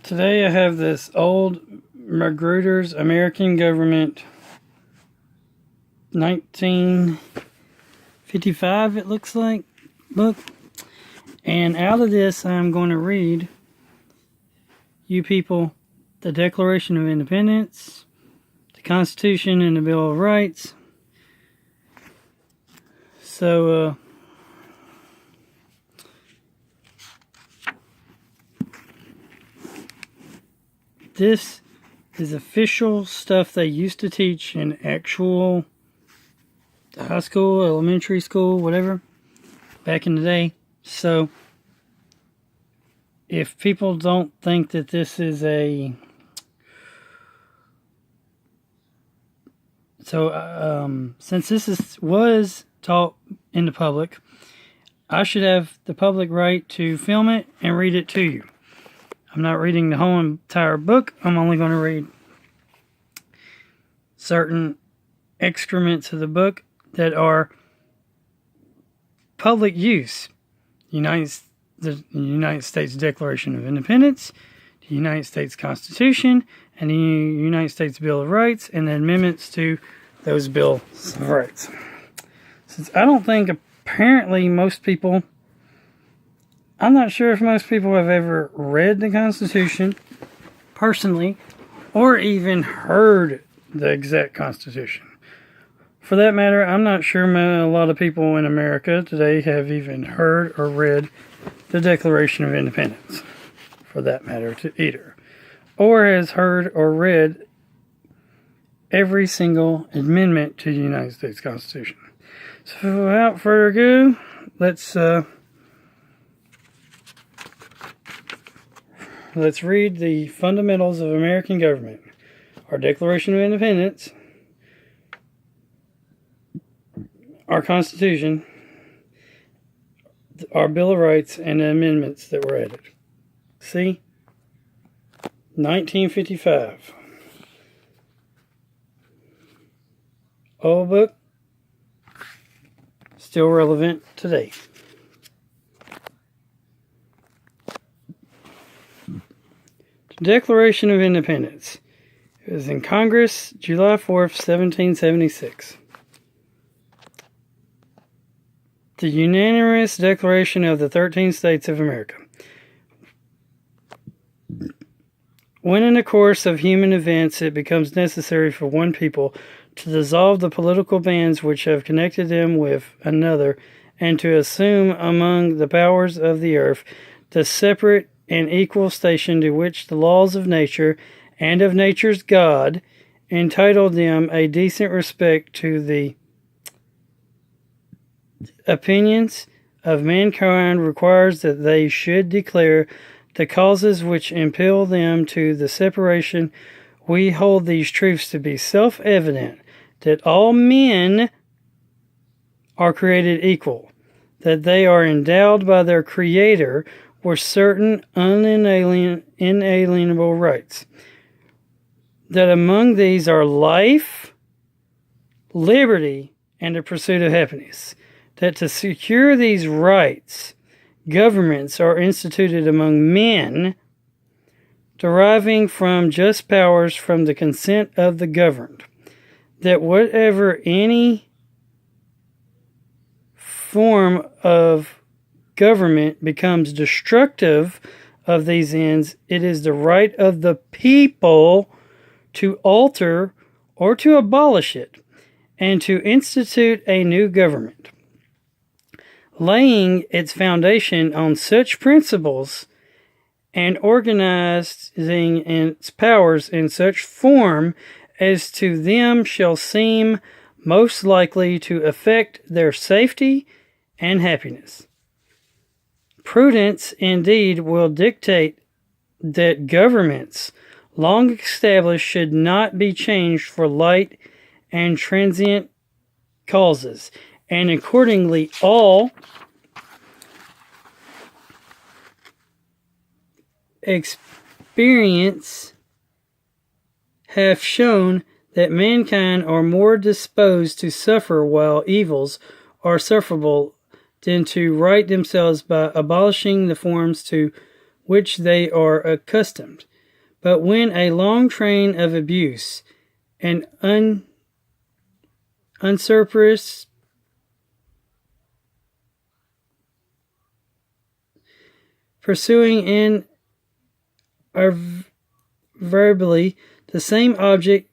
Today I have this old Magruder's American Government 1955, it looks like, book. And out of this I'm going to read you people the Declaration of Independence, the Constitution and the Bill of Rights. So, this is official stuff they used to teach in actual high school, elementary school, whatever, back in the day. So, if people don't think that this is a... since this was taught in the public, I should have the public right to film it and read it to you. I'm not reading the whole entire book. I'm only going to read certain excrements of the book that are public use. The United States Declaration of Independence, the United States Constitution, and the United States Bill of Rights, and the amendments to those Bills of Rights. Since I don't think apparently most people... I'm not sure if most people have ever read the Constitution personally or even heard the exact Constitution. For that matter, I'm not sure a lot of people in America today have even heard or read the Declaration of Independence, for that matter, either. Or has heard or read every single amendment to the United States Constitution. So without further ado, Let's read the fundamentals of American government. Our Declaration of Independence, our Constitution, our Bill of Rights, and the amendments that were added. See? 1955. Old book, still relevant today. Declaration of Independence. It was in Congress, July 4th, 1776. The unanimous declaration of the 13 states of America. When in the course of human events it becomes necessary for one people to dissolve the political bands which have connected them with another, and to assume among the powers of the earth the separate and equal station to which the laws of nature and of nature's God entitled them, a decent respect to the opinions of mankind requires that they should declare the causes which impel them to the separation. We hold these truths to be self-evident, that all men are created equal, that they are endowed by their Creator with certain inalienable rights, that among these are life, liberty, and the pursuit of happiness, that to secure these rights, governments are instituted among men, deriving from just powers from the consent of the governed, that whatever any form of government becomes destructive of these ends, it is the right of the people to alter or to abolish it, and to institute a new government, laying its foundation on such principles and organizing its powers in such form as to them shall seem most likely to affect their safety and happiness. Prudence, indeed, will dictate that governments long established should not be changed for light and transient causes, and accordingly all experience have shown that mankind are more disposed to suffer while evils are sufferable than to right themselves by abolishing the forms to which they are accustomed. But when a long train of abuse and unscrupulous pursuing invariably the same object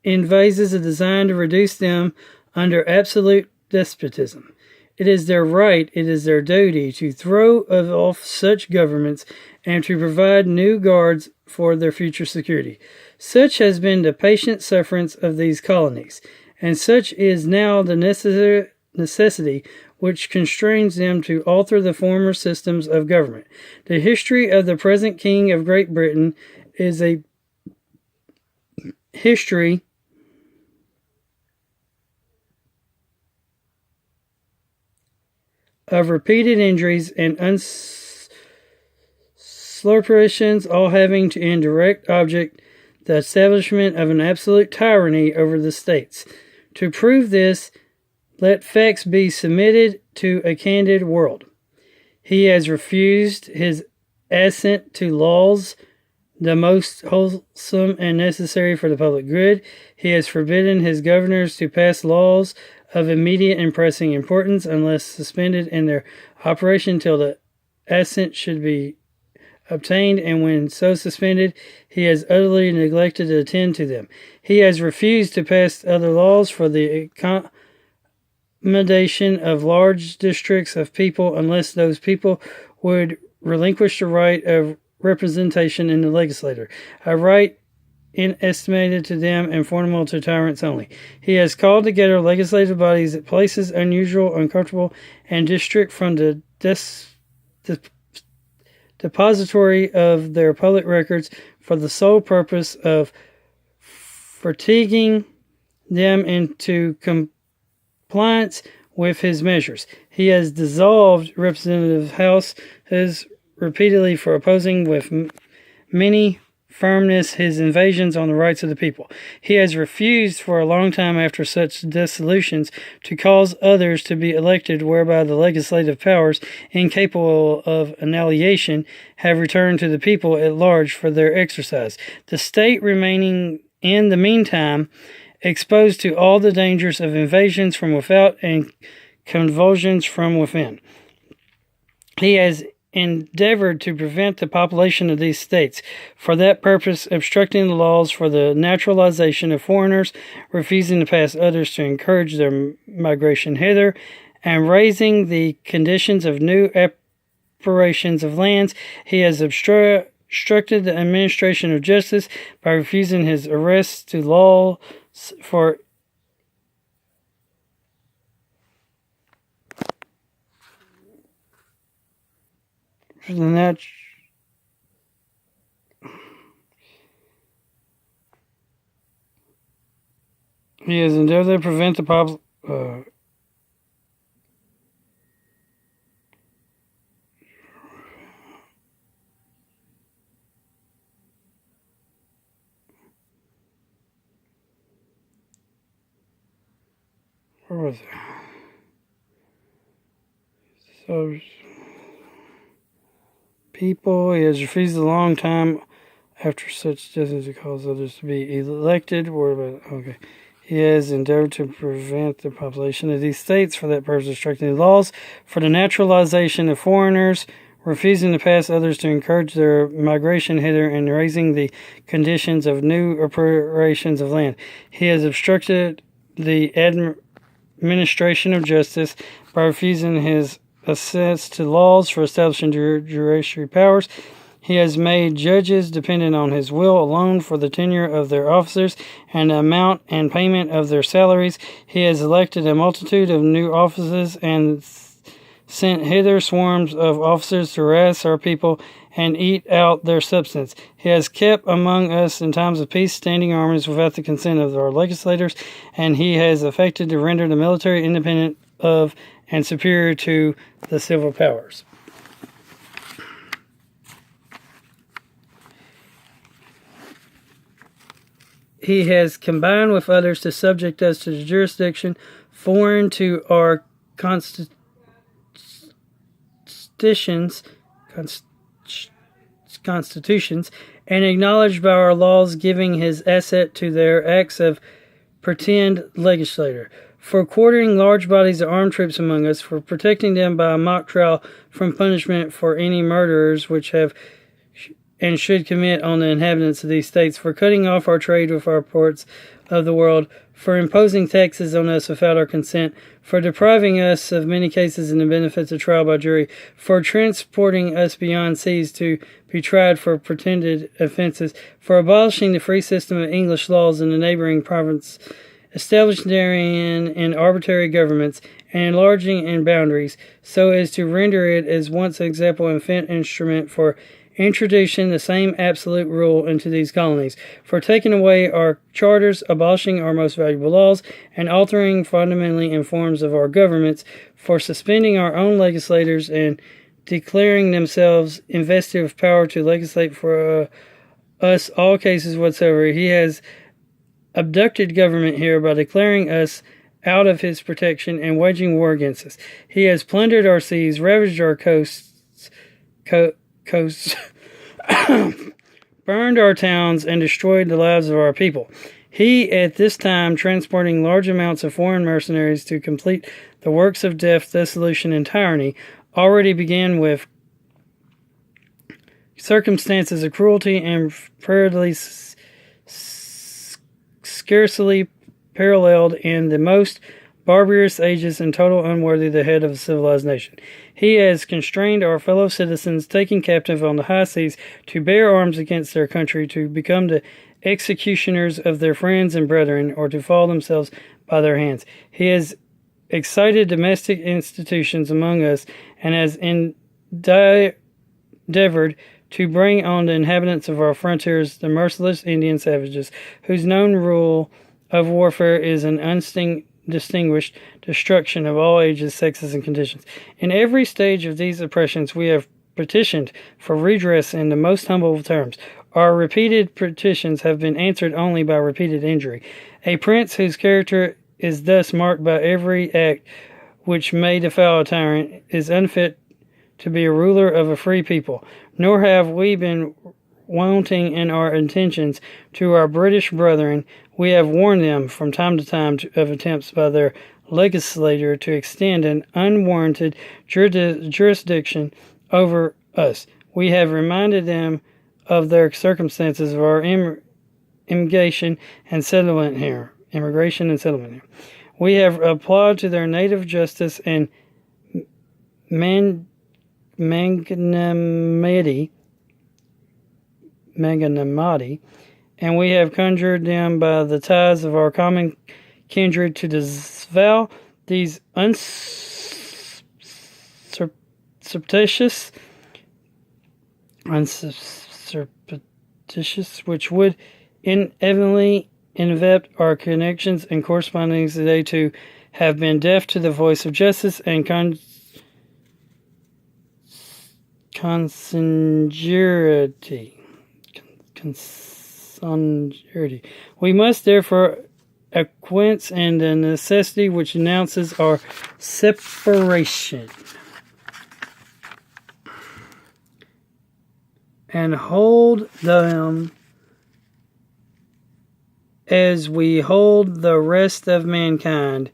in vases are designed to reduce them under absolute despotism. It is their right, it is their duty to throw off such governments and to provide new guards for their future security. Such has been the patient sufferance of these colonies, and such is now the necessity which constrains them to alter the former systems of government. The history of the present King of Great Britain is a history of repeated injuries and usurpations, all having to indirect object the establishment of an absolute tyranny over the states. To prove this, let facts be submitted to a candid world. He has refused his assent to laws the most wholesome and necessary for the public good. He has forbidden his governors to pass laws of immediate and pressing importance unless suspended in their operation till the assent should be obtained, and when so suspended, he has utterly neglected to attend to them. He has refused to pass other laws for the accommodation of large districts of people unless those people would relinquish the right of representation in the legislature, a right inestimated to them and formidable to tyrants only. He has called together legislative bodies at places unusual, uncomfortable, and distant from the depository of their public records for the sole purpose of fatiguing them into compliance with his measures. He has dissolved representative houses repeatedly for opposing with many firmness his invasions on the rights of the people. He has refused for a long time after such dissolutions to cause others to be elected, whereby the legislative powers, incapable of annihilation, have returned to the people at large for their exercise. The state remaining in the meantime exposed to all the dangers of invasions from without and convulsions from within. He has endeavored to prevent the population of these states, for that purpose obstructing the laws for the naturalization of foreigners, refusing to pass others to encourage their migration hither, and raising the conditions of new apparitions of lands. He has obstructed the administration of justice by refusing his arrests to laws for the he has endeavored to prevent the where was it? So people, he has refused a long time after such distance to cause others to be elected. Okay. He has endeavored to prevent the population of these states for that purpose, obstructing the laws for the naturalization of foreigners, refusing to pass others to encourage their migration hither, and raising the conditions of new appropriations of land. He has obstructed the administration of justice by refusing his assents to laws for establishing judiciary powers. He has made judges dependent on his will alone for the tenure of their officers and the amount and payment of their salaries. He has elected a multitude of new offices and sent hither swarms of officers to harass our people and eat out their substance. He has kept among us in times of peace standing armies without the consent of our legislators, and he has affected to render the military independent of and superior to the civil powers. He has combined with others to subject us to the jurisdiction foreign to our constitutions constitutions, and acknowledged by our laws, giving his assent to their acts of pretend legislator, for quartering large bodies of armed troops among us, for protecting them by a mock trial from punishment for any murderers which have and should commit on the inhabitants of these states, for cutting off our trade with our ports of the world, for imposing taxes on us without our consent, for depriving us of many cases in the benefits of trial by jury, for transporting us beyond seas to be tried for pretended offenses, for abolishing the free system of English laws in the neighboring province, establishing therein in arbitrary governments, and enlarging in boundaries, so as to render it as once an example and fit instrument for introducing the same absolute rule into these colonies, for taking away our charters, abolishing our most valuable laws, and altering fundamentally in forms of our governments, for suspending our own legislators and declaring themselves invested with power to legislate for us all cases whatsoever. He has abducted government here by declaring us out of his protection and waging war against us. He has plundered our seas, ravaged our coasts, burned our towns, and destroyed the lives of our people. He, at this time, transporting large amounts of foreign mercenaries to complete the works of death, dissolution, and tyranny, already began with circumstances of cruelty and prejudice scarcely paralleled in the most barbarous ages and total unworthy the head of a civilized nation. He has constrained our fellow citizens, taken captive on the high seas, to bear arms against their country, to become the executioners of their friends and brethren, or to fall themselves by their hands. He has excited domestic institutions among us, and has endeavored to bring on the inhabitants of our frontiers the merciless Indian savages, whose known rule of warfare is an distinguished destruction of all ages, sexes, and conditions. In every stage of these oppressions we have petitioned for redress in the most humble terms. Our repeated petitions have been answered only by repeated injury. A prince whose character is thus marked by every act which may defile a tyrant is unfit to be a ruler of a free people. Nor have we been wanting in our intentions to our British brethren. We have warned them from time to time of attempts by their legislator to extend an unwarranted jurisdiction over us. We have reminded them of their circumstances of our immigration and settlement here. We have applied to their native justice and magnanimity, and we have conjured them by the ties of our common kindred to disavow these surreptitious which would inevitably envelop our connections and correspondings today, to have been deaf to the voice of justice and consanguinity. We must therefore acquiesce in the necessity which announces our separation, and hold them as we hold the rest of mankind,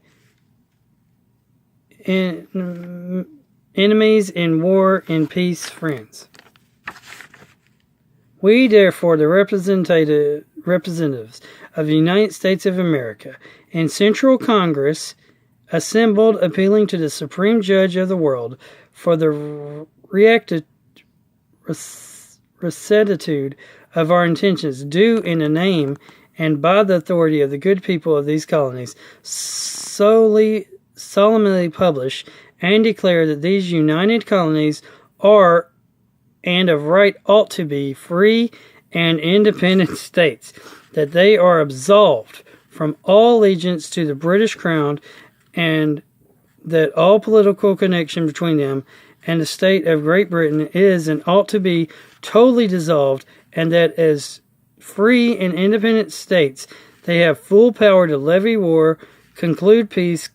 enemies in war, in peace, friends. We, therefore, the representatives of the United States of America in Central Congress, assembled, appealing to the Supreme Judge of the world for the rectitude of our intentions, do in the name and by the authority of the good people of these colonies, solemnly publish and declare that these united colonies are, and of right ought to be, free and independent states, that they are absolved from all allegiance to the British Crown, and that all political connection between them and the state of Great Britain is and ought to be totally dissolved, and that as free and independent states they have full power to levy war, conclude peace,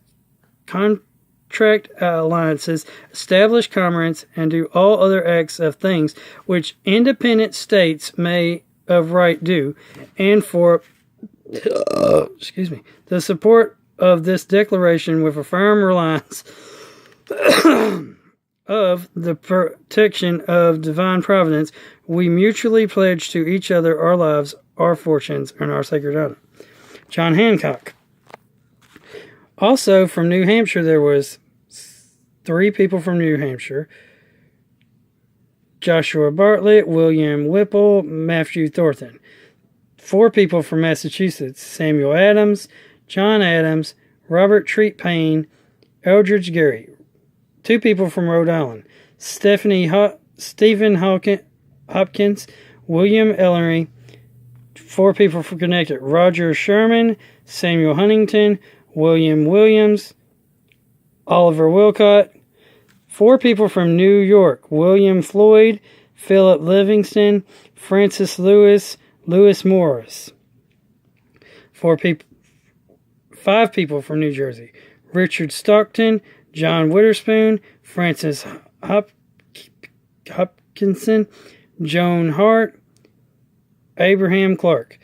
contract alliances, establish commerce, and do all other acts of things which independent states may of right do, and for the support of this declaration with a firm reliance of the protection of divine providence, we mutually pledge to each other our lives, our fortunes, and our sacred honor. John Hancock. Also from New Hampshire, there was 3 people from New Hampshire: Joshua Bartlett, William Whipple, Matthew Thornton. 4 people from Massachusetts: Samuel Adams, John Adams, Robert Treat Payne, Eldridge Gary. 2 people from Rhode Island: Stephen Hopkins, William Ellery. 4 people from Connecticut: Roger Sherman, Samuel Huntington, William Williams, Oliver Wilcott. 4 people from New York: William Floyd, Philip Livingston, Francis Lewis, Lewis Morris. 5 people from New Jersey: Richard Stockton, John Witherspoon, Francis Hopkinson, Joan Hart, Abraham Clark.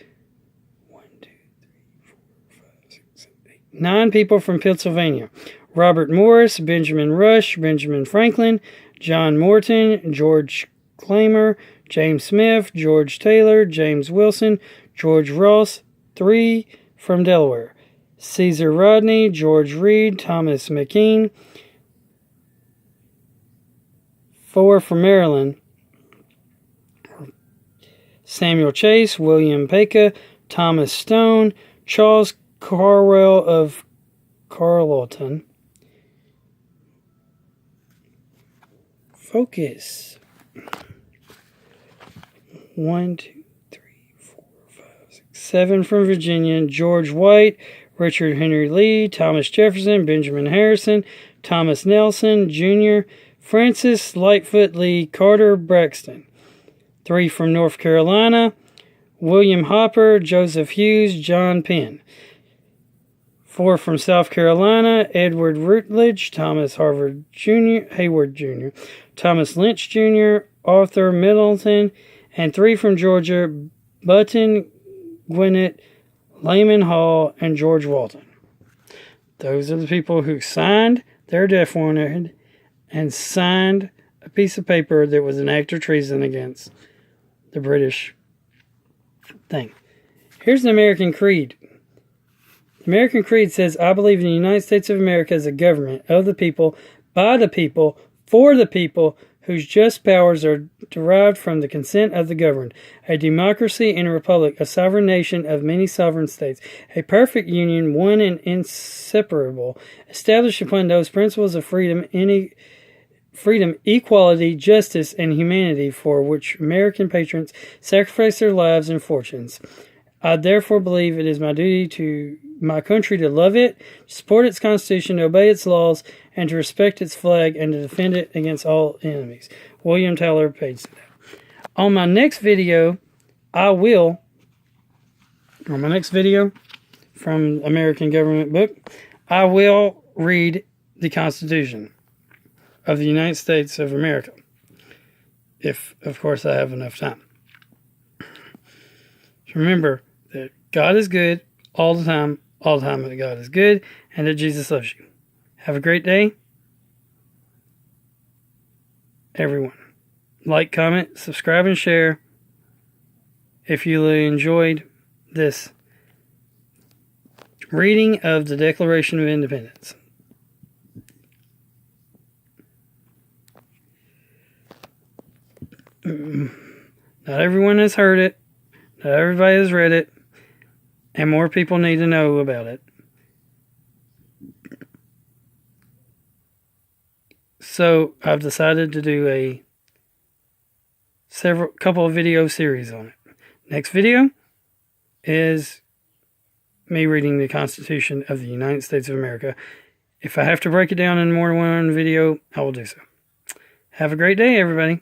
9 people from Pennsylvania: Robert Morris, Benjamin Rush, Benjamin Franklin, John Morton, George Clamer, James Smith, George Taylor, James Wilson, George Ross. 3 from Delaware: Caesar Rodney, George Reed, Thomas McKean. 4 from Maryland: Samuel Chase, William Pecca, Thomas Stone, Charles Carwell of Carleton. Focus. 1, 2, 3, 4, 5, 6, 7 from Virginia: George White, Richard Henry Lee, Thomas Jefferson, Benjamin Harrison, Thomas Nelson Jr., Francis Lightfoot Lee, Carter Braxton. 3 from North Carolina: William Hopper, Joseph Hughes, John Penn. 4 from South Carolina: Edward Rutledge, Thomas Hayward Jr., Thomas Lynch Jr., Arthur Middleton. And 3 from Georgia: Button, Gwinnett, Layman Hall, and George Walton. Those are the people who signed their death warrant and signed a piece of paper that was an act of treason against the British thing. Here's the American Creed. The American Creed says, I believe in the United States of America as a government of the people, by the people, for the people, whose just powers are derived from the consent of the governed, a democracy and a republic, a sovereign nation of many sovereign states, a perfect union, one and inseparable, established upon those principles of freedom, equality, justice, and humanity for which American patriots sacrifice their lives and fortunes. I therefore believe it is my duty to my country to love it, to support its Constitution, to obey its laws, and to respect its flag, and to defend it against all enemies. William Tyler Page said that. On my next video from American Government Book, I will read the Constitution of the United States of America. If, of course, I have enough time. Remember that God is good all the time that God is good, and that Jesus loves you. Have a great day, everyone. Like, comment, subscribe, and share if you enjoyed this reading of the Declaration of Independence. Not everyone has heard it. Not everybody has read it. And more people need to know about it. So I've decided to do a couple of video series on it. Next video is me reading the Constitution of the United States of America. If I have to break it down in more than one video, I will do so. Have a great day, everybody.